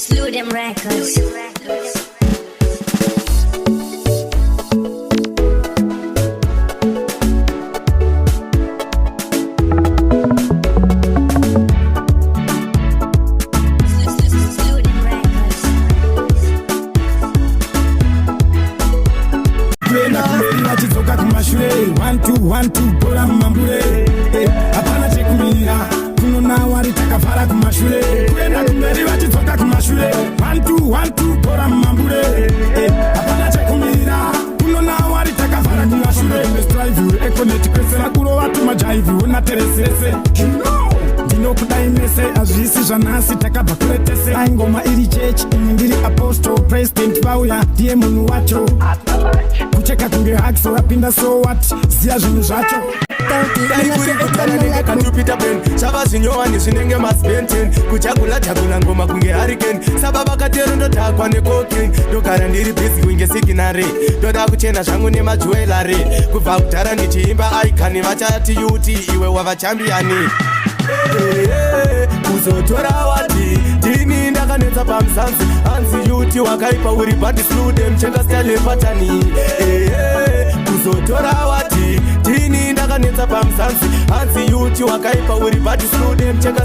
Slew them records. One two bora mambure hapana chekumira kunona wari takafara kumashure kuenda kumberi vachidzoka kumashure one two bora mambure hapana chekumira kunona wari takafara kumashure strive econet kwesera kurova tumajaivi unateresese ndinokudai mese azvisi zvanhasi takabva kuretese aingoma iri chechi imwe ndiri apostle president vauya ndiye munhu wacho kucheka kunge hakso rapinda so what ziya zvinhu zvacho katupita ben shava zvinyowani zvinenge masbenten kuchagula ngoma kunge hariken saba vakatero ndotakwa nekoken ndogara ndiri busy kunge signare ndoda kuchena zvangu nemajuelare kubva kudhara ndichiimba aikani vachati yuti iwe wavachambiani kuzotora wati ndini ndakanetsa pamuzanzi hanzi yuti wakaipa uri badislude mchekastyalepatani kuzotora wati ndini ndakanetsa pamuzanzi hanzi yuti wakaipa uri badislude mcheka